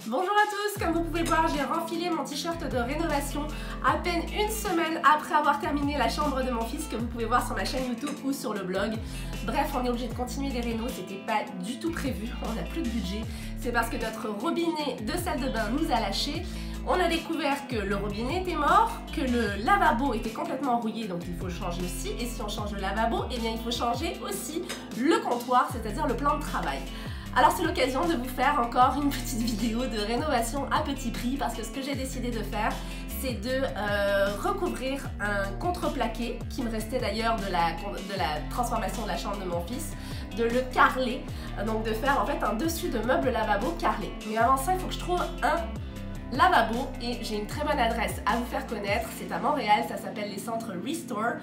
Bonjour à tous, comme vous pouvez voir, j'ai renfilé mon t-shirt de rénovation à peine une semaine après avoir terminé la chambre de mon fils que vous pouvez voir sur ma chaîne YouTube ou sur le blog. Bref, on est obligé de continuer des rénaux, c'était pas du tout prévu, on n'a plus de budget. C'est parce que notre robinet de salle de bain nous a lâché. On a découvert que le robinet était mort, que le lavabo était complètement rouillé, donc il faut le changer aussi. Et si on change le lavabo, eh bien il faut changer aussi le comptoir, c'est-à-dire le plan de travail. Alors c'est l'occasion de vous faire encore une petite vidéo de rénovation à petit prix parce que ce que j'ai décidé de faire, c'est de recouvrir un contreplaqué qui me restait d'ailleurs de la transformation de la chambre de mon fils, de le carreler, donc de faire en fait un dessus de meuble lavabo carrelé. Mais avant ça, il faut que je trouve un lavabo et j'ai une très bonne adresse à vous faire connaître, c'est à Montréal, ça s'appelle les centres Restore.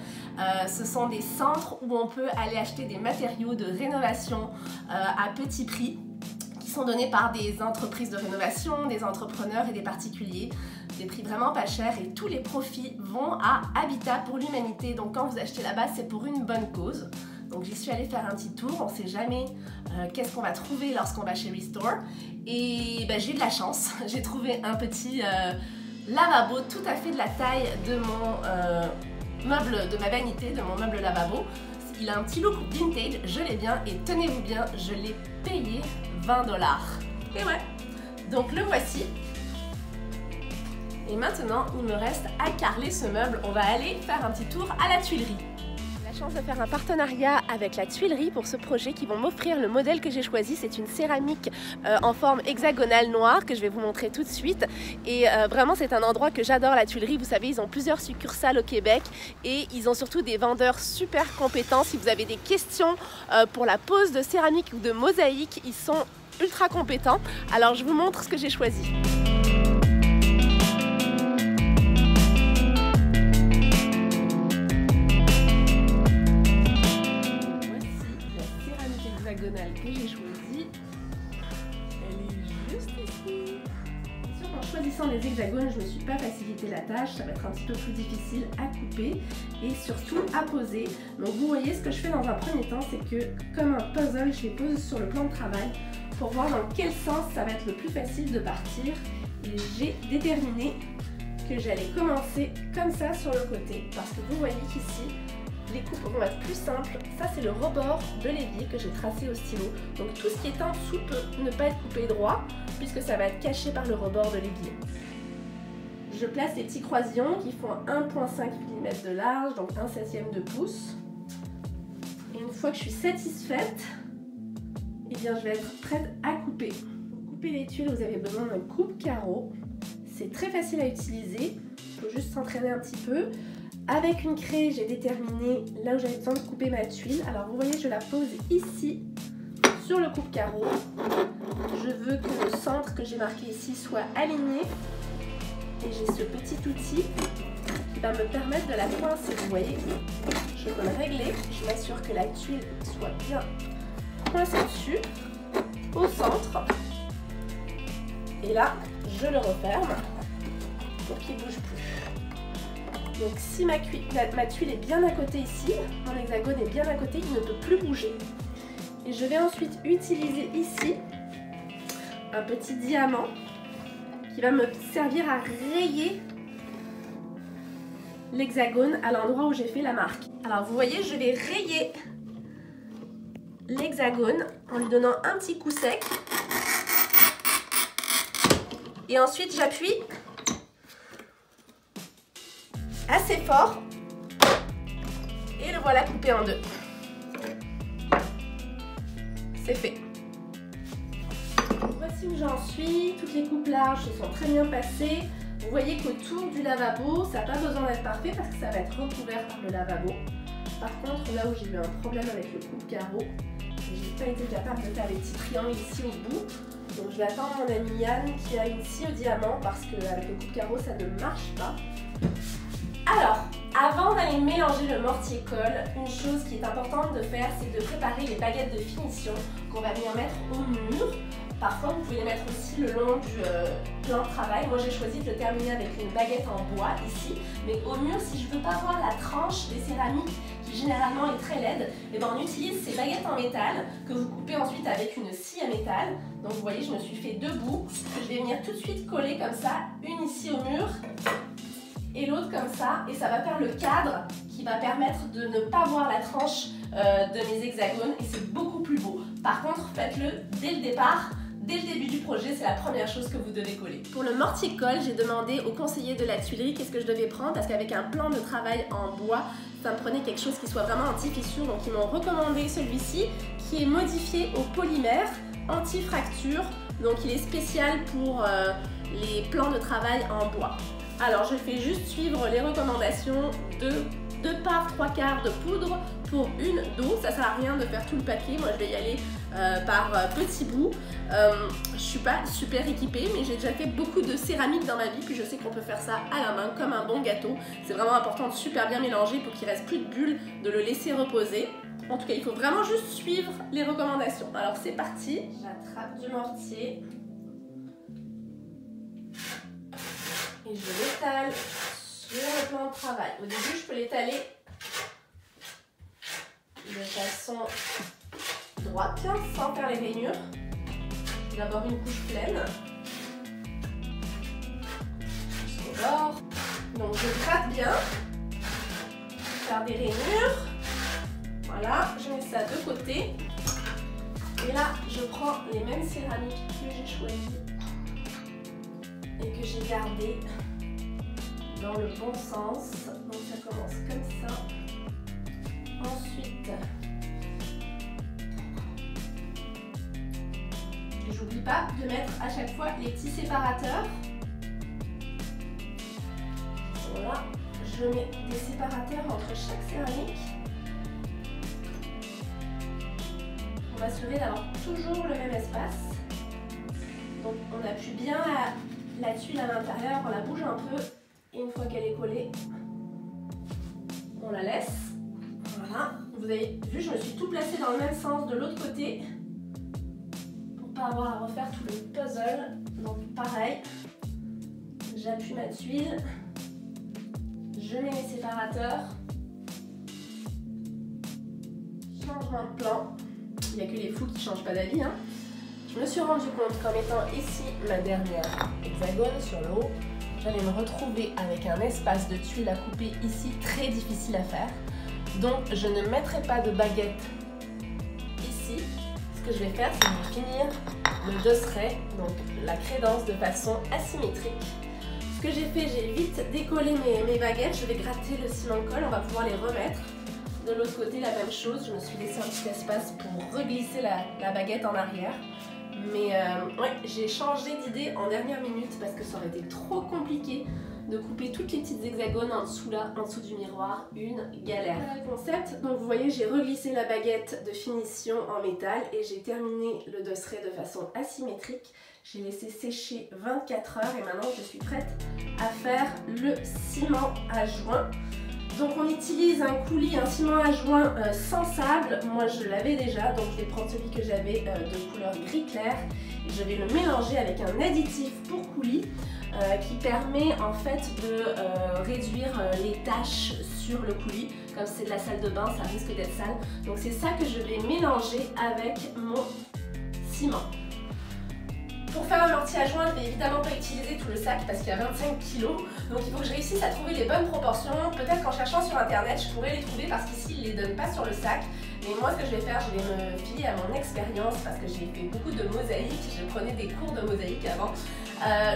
Ce sont des centres où on peut aller acheter des matériaux de rénovation à petit prix qui sont donnés par des entreprises de rénovation, des entrepreneurs et des particuliers, des prix vraiment pas chers et tous les profits vont à Habitat pour l'humanité. Donc quand vous achetez là-bas, c'est pour une bonne cause. Donc j'y suis allée faire un petit tour, on ne sait jamais qu'est-ce qu'on va trouver lorsqu'on va chez Restore. Et ben, j'ai eu de la chance, j'ai trouvé un petit lavabo tout à fait de la taille de mon meuble, de ma vanité, de mon meuble lavabo. Il a un petit look vintage, je l'ai bien et tenez-vous bien, je l'ai payé 20 $. Et ouais, donc le voici. Et maintenant, il me reste à carreler ce meuble, on va aller faire un petit tour à la tuilerie. Chance de faire un partenariat avec la tuilerie pour ce projet qui vont m'offrir le modèle que j'ai choisi. C'est une céramique en forme hexagonale noire que je vais vous montrer tout de suite et vraiment c'est un endroit que j'adore, la tuilerie. Vous savez, ils ont plusieurs succursales au Québec et ils ont surtout des vendeurs super compétents. Si vous avez des questions pour la pose de céramique ou de mosaïque, ils sont ultra compétents. Alors je vous montre ce que j'ai choisi. Que j'ai choisi, elle est juste ici. C'est sûr qu'en choisissant les hexagones, je ne me suis pas facilité la tâche, ça va être un petit peu plus difficile à couper et surtout à poser. Donc vous voyez, ce que je fais dans un premier temps, c'est que comme un puzzle, je les pose sur le plan de travail pour voir dans quel sens ça va être le plus facile de partir. Et j'ai déterminé que j'allais commencer comme ça sur le côté parce que vous voyez qu'ici, les coupes vont être plus simples. Ça, c'est le rebord de l'évier que j'ai tracé au stylo. Donc tout ce qui est en dessous peut ne pas être coupé droit puisque ça va être caché par le rebord de l'évier. Je place les petits croisillons qui font 1,5 mm de large, donc 1/7 de pouce. Et une fois que je suis satisfaite, eh bien, je vais être prête à couper. Pour couper les tuiles, vous avez besoin d'un coupe-carreau. C'est très facile à utiliser. Il faut juste s'entraîner un petit peu. Avec une craie, j'ai déterminé là où j'avais besoin de couper ma tuile. Alors vous voyez, je la pose ici sur le coupe-carreau. Je veux que le centre que j'ai marqué ici soit aligné. Et j'ai ce petit outil qui va me permettre de la coincer. Vous voyez, je peux le régler. Je m'assure que la tuile soit bien coincée dessus, au centre. Et là, je le referme pour qu'il ne bouge plus. Donc si ma tuile est bien à côté ici, mon hexagone est bien à côté, il ne peut plus bouger. Et je vais ensuite utiliser ici un petit diamant qui va me servir à rayer l'hexagone à l'endroit où j'ai fait la marque. Alors vous voyez, je vais rayer l'hexagone en lui donnant un petit coup sec. Et ensuite j'appuie assez fort et le voilà coupé en deux. C'est fait. Voici où j'en suis. Toutes les coupes larges se sont très bien passées. Vous voyez qu'autour du lavabo, ça n'a pas besoin d'être parfait parce que ça va être recouvert par le lavabo. Par contre, là où j'ai eu un problème avec le coupe-carreau, j'ai pas été capable de faire les petits triangles ici au bout. Donc je vais attendre mon amie Yann qui a une scie au diamant parce qu'avec le coupe-carreau, ça ne marche pas. Alors, avant d'aller mélanger le mortier-colle, une chose qui est importante de faire, c'est de préparer les baguettes de finition qu'on va venir mettre au mur. Parfois, vous pouvez les mettre aussi le long du plan de travail. Moi, j'ai choisi de le terminer avec une baguette en bois ici. Mais au mur, si je ne veux pas voir la tranche des céramiques qui généralement est très laide, et ben on utilise ces baguettes en métal que vous coupez ensuite avec une scie à métal. Donc vous voyez, je me suis fait 2 bouts que je vais venir tout de suite coller comme ça, une ici au mur et l'autre comme ça, et ça va faire le cadre qui va permettre de ne pas voir la tranche de mes hexagones, et c'est beaucoup plus beau. Par contre, faites-le dès le départ. Dès le début du projet, c'est la première chose que vous devez coller. Pour le mortier-colle, j'ai demandé au conseiller de la tuilerie qu'est-ce que je devais prendre, parce qu'avec un plan de travail en bois, ça me prenait quelque chose qui soit vraiment anti-fissure. Donc ils m'ont recommandé celui-ci qui est modifié au polymère, anti-fracture. Donc il est spécial pour les plans de travail en bois. Alors je fais juste suivre les recommandations de 2 parts 3/4 de poudre pour une d'eau. Ça sert à rien de faire tout le paquet. Moi je vais y aller par petits bouts. Je suis pas super équipée, mais j'ai déjà fait beaucoup de céramique dans ma vie, puis je sais qu'on peut faire ça à la main comme un bon gâteau. C'est vraiment important de super bien mélanger pour qu'il reste plus de bulles, de le laisser reposer. En tout cas, il faut vraiment juste suivre les recommandations. Alors c'est parti. J'attrape du mortier et je l'étale sur le plan de travail. Au début, je peux l'étaler de façon droite, sans faire les rainures. Je vais d'abord une couche pleine jusqu'au bord. Donc je gratte bien, faire des rainures. Voilà, je mets ça de côté. Et là, je prends les mêmes céramiques que j'ai choisies et que j'ai gardées dans le bon sens. Donc ça commence comme ça. Ensuite, j'oublie pas de mettre à chaque fois les petits séparateurs. Voilà, je mets des séparateurs entre chaque céramique pour m'assurer d'avoir toujours le même espace. Donc on appuie bien la tuile à l'intérieur, on la bouge un peu et une fois qu'elle est collée, on la laisse. Voilà, vous avez vu, je me suis tout placé dans le même sens de l'autre côté pour pas avoir à refaire tout le puzzle. Donc pareil, j'appuie ma tuile, je mets mes séparateurs, changement de plan. Il n'y a que les fous qui ne changent pas d'avis. Hein. Je me suis rendu compte qu'en mettant ici ma dernière hexagone sur le haut, j'allais me retrouver avec un espace de tuile à couper ici très difficile à faire. Donc je ne mettrai pas de baguette ici. Ce que je vais faire, c'est que je vais finir le dosseret, donc la crédence, de façon asymétrique. Ce que j'ai fait, j'ai vite décollé mes baguettes. Je vais gratter le ciment-colle, on va pouvoir les remettre. De l'autre côté, la même chose, je me suis laissé un petit espace pour reglisser la baguette en arrière. Mais ouais, j'ai changé d'idée en dernière minute parce que ça aurait été trop compliqué de couper toutes les petites hexagones en dessous là, en dessous du miroir, une galère. Voilà le concept. Donc vous voyez, j'ai reglissé la baguette de finition en métal et j'ai terminé le dosseret de façon asymétrique. J'ai laissé sécher 24 heures et maintenant je suis prête à faire le ciment à joint. Donc on utilise un coulis, un ciment à joint sans sable. Moi je l'avais déjà, donc je vais prendre celui que j'avais de couleur gris clair. Et je vais le mélanger avec un additif pour coulis qui permet en fait de réduire les taches sur le coulis. Comme c'est de la salle de bain, ça risque d'être sale. Donc c'est ça que je vais mélanger avec mon ciment. Pour faire un mortier à joint, je ne vais évidemment pas utiliser tout le sac parce qu'il y a 25 kg. Donc il faut que je réussisse à trouver les bonnes proportions. Peut-être qu'en cherchant sur internet, je pourrais les trouver parce qu'ici, ils ne les donnent pas sur le sac. Mais moi, ce que je vais faire, je vais me fier à mon expérience parce que j'ai fait beaucoup de mosaïque. Je prenais des cours de mosaïque avant.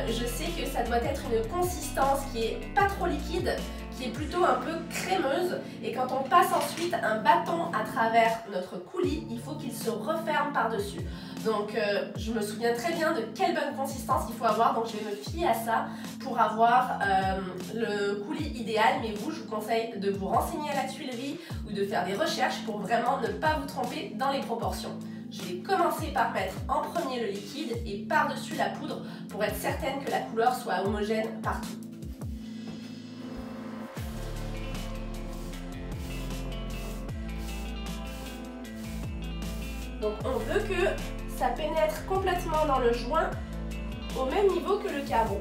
Je sais que ça doit être une consistance qui est pas trop liquide, qui est plutôt un peu crémeuse. Et quand on passe ensuite un bâton à travers notre coulis, il faut qu'il se referme par-dessus. Donc je me souviens très bien de quelle bonne consistance il faut avoir, donc je vais me fier à ça pour avoir le coulis idéal. Mais vous, je vous conseille de vous renseigner à la tuilerie ou de faire des recherches pour vraiment ne pas vous tromper dans les proportions. Je vais commencer par mettre en premier le liquide et par-dessus la poudre pour être certaine que la couleur soit homogène partout. Donc on veut que ça pénètre complètement dans le joint au même niveau que le carreau.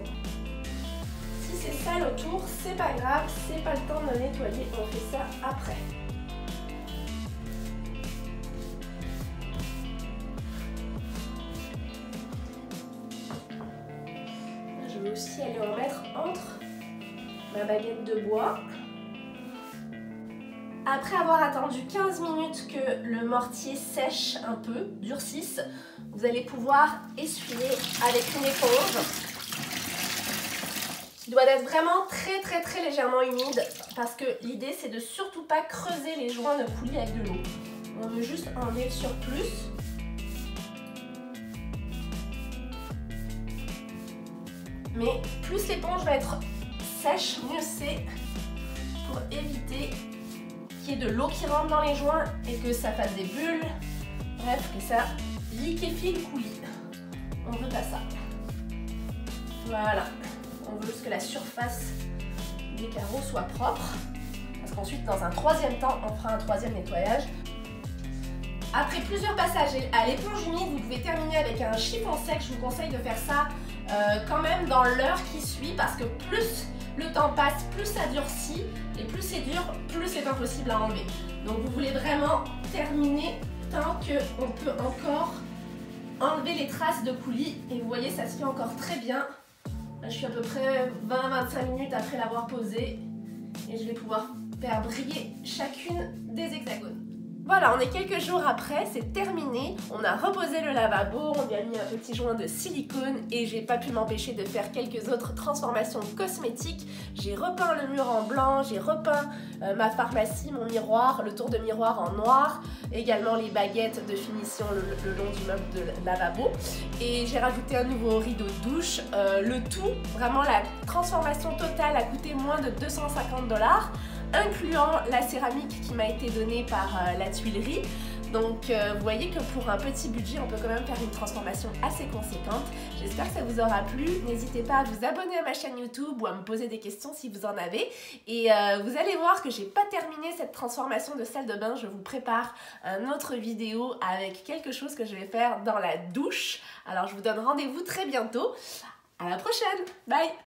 Si c'est sale autour, c'est pas grave, c'est pas le temps de le nettoyer, on fait ça après. vais aussi aller en mettre entre ma baguette de bois. Après avoir attendu 15 minutes que le mortier sèche un peu, durcisse, vous allez pouvoir essuyer avec une éponge qui doit être vraiment très légèrement humide parce que l'idée c'est de surtout pas creuser les joints de coulis avec de l'eau. On veut juste enlever le surplus. Mais plus l'éponge va être sèche, mieux c'est pour éviter qu'il y ait de l'eau qui rentre dans les joints et que ça fasse des bulles, bref, que ça liquéfie le coulis. On veut pas ça. Voilà, on veut juste que la surface des carreaux soit propre, parce qu'ensuite, dans un troisième temps, on fera un troisième nettoyage. Après plusieurs passages à l'éponge humide, vous pouvez terminer avec un chiffon sec. Je vous conseille de faire ça quand même dans l'heure qui suit, parce que plus le temps passe, plus ça durcit, et plus c'est dur, plus c'est impossible à enlever. Donc vous voulez vraiment terminer tant qu'on peut encore enlever les traces de coulis. Et vous voyez, ça se fait encore très bien. Là, je suis à peu près 20-25 minutes après l'avoir posé, et je vais pouvoir faire briller chacune des hexagones. Voilà, on est quelques jours après, c'est terminé. On a reposé le lavabo, on lui a mis un petit joint de silicone et j'ai pas pu m'empêcher de faire quelques autres transformations cosmétiques. J'ai repeint le mur en blanc, j'ai repeint ma pharmacie, mon miroir, le tour de miroir en noir, également les baguettes de finition le long du meuble de lavabo. Et j'ai rajouté un nouveau rideau de douche. Le tout, vraiment la transformation totale a coûté moins de 250 $. Incluant la céramique qui m'a été donnée par la tuilerie. Donc vous voyez que pour un petit budget, on peut quand même faire une transformation assez conséquente. J'espère que ça vous aura plu. N'hésitez pas à vous abonner à ma chaîne YouTube ou à me poser des questions si vous en avez. Et vous allez voir que j'ai pas terminé cette transformation de salle de bain. Je vous prépare une autre vidéo avec quelque chose que je vais faire dans la douche. Alors je vous donne rendez-vous très bientôt. À la prochaine. Bye!